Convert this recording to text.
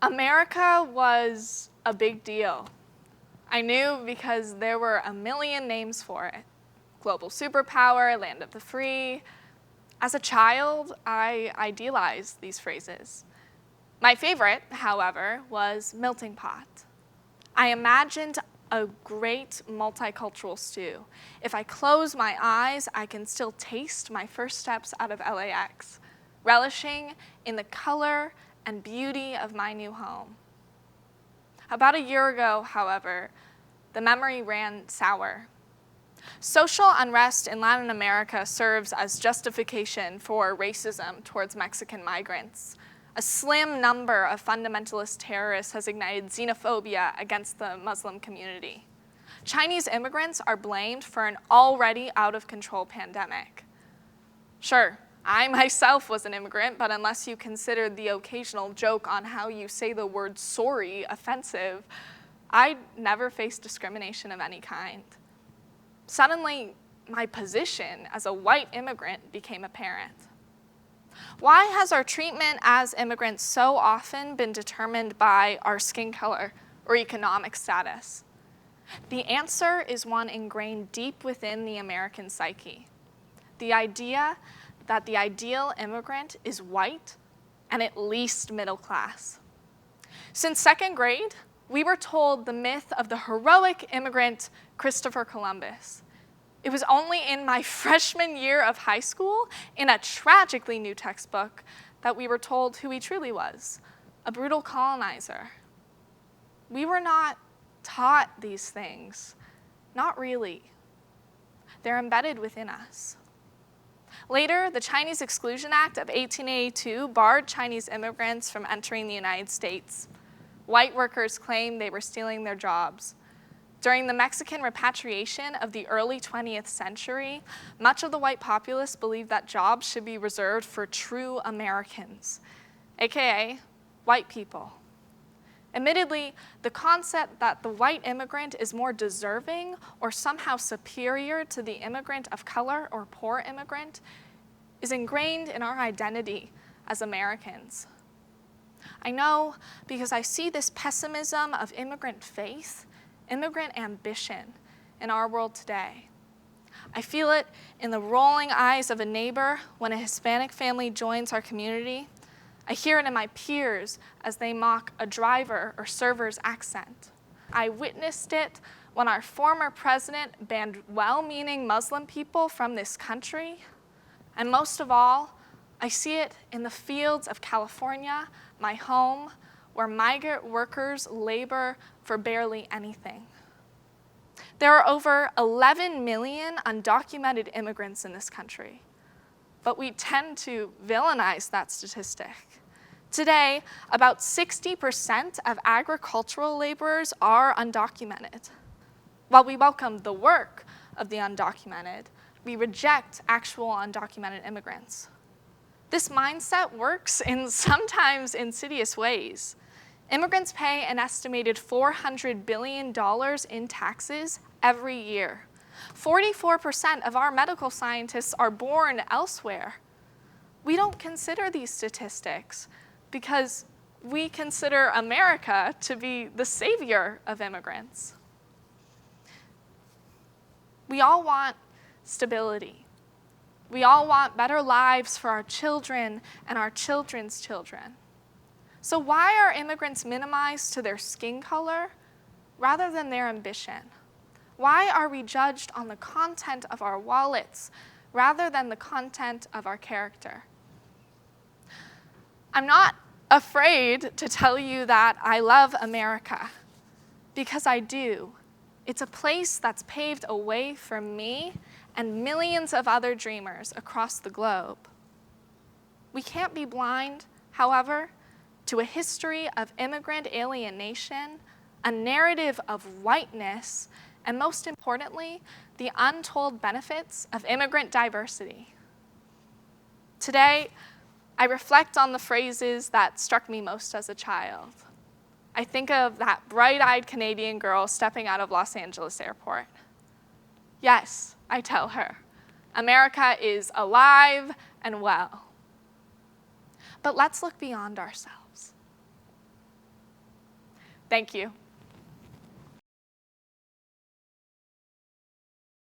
America was a big deal. I knew because there were a million names for it. Global superpower, land of the free. As a child, I idealized these phrases. My favorite, however, was melting pot. I imagined a great multicultural stew. If I close my eyes, I can still taste my first steps out of LAX, relishing in the color and beauty of my new home. About a year ago, however, the memory ran sour. Social unrest in Latin America serves as justification for racism towards Mexican migrants. A slim number of fundamentalist terrorists has ignited xenophobia against the Muslim community. Chinese immigrants are blamed for an already out-of-control pandemic. Sure, I myself was an immigrant, but unless you consider the occasional joke on how you say the word sorry offensive, I never faced discrimination of any kind. Suddenly, my position as a white immigrant became apparent. Why has our treatment as immigrants so often been determined by our skin color or economic status? The answer is one ingrained deep within the American psyche. The idea that the ideal immigrant is white and at least middle class. Since second grade, we were told the myth of the heroic immigrant Christopher Columbus. It was only in my freshman year of high school, in a tragically new textbook, that we were told who he truly was, a brutal colonizer. We were not taught these things, not really. They're embedded within us. Later, the Chinese Exclusion Act of 1882 barred Chinese immigrants from entering the United States. White workers claimed they were stealing their jobs. During the Mexican repatriation of the early 20th century, much of the white populace believed that jobs should be reserved for true Americans, aka white people. Admittedly, the concept that the white immigrant is more deserving or somehow superior to the immigrant of color or poor immigrant is ingrained in our identity as Americans. I know because I see this pessimism of immigrant faith, immigrant ambition in our world today. I feel it in the rolling eyes of a neighbor when a Hispanic family joins our community. I hear it in my peers as they mock a driver or server's accent. I witnessed it when our former president banned well-meaning Muslim people from this country. And most of all, I see it in the fields of California, my home, where migrant workers labor for barely anything. There are over 11 million undocumented immigrants in this country, but we tend to villainize that statistic. Today, about 60% of agricultural laborers are undocumented. While we welcome the work of the undocumented, we reject actual undocumented immigrants. This mindset works in sometimes insidious ways. Immigrants pay an estimated $400 billion in taxes every year. 44% of our medical scientists are born elsewhere. We don't consider these statistics because we consider America to be the savior of immigrants. We all want stability. We all want better lives for our children and our children's children. So why are immigrants minimized to their skin color rather than their ambition? Why are we judged on the content of our wallets rather than the content of our character? I'm not afraid to tell you that I love America, because I do. It's a place that's paved a way for me and millions of other dreamers across the globe. We can't be blind, however, to a history of immigrant alienation, a narrative of whiteness, and most importantly, the untold benefits of immigrant diversity. Today, I reflect on the phrases that struck me most as a child. I think of that bright-eyed Canadian girl stepping out of Los Angeles airport. Yes, I tell her, America is alive and well. But let's look beyond ourselves. Thank you.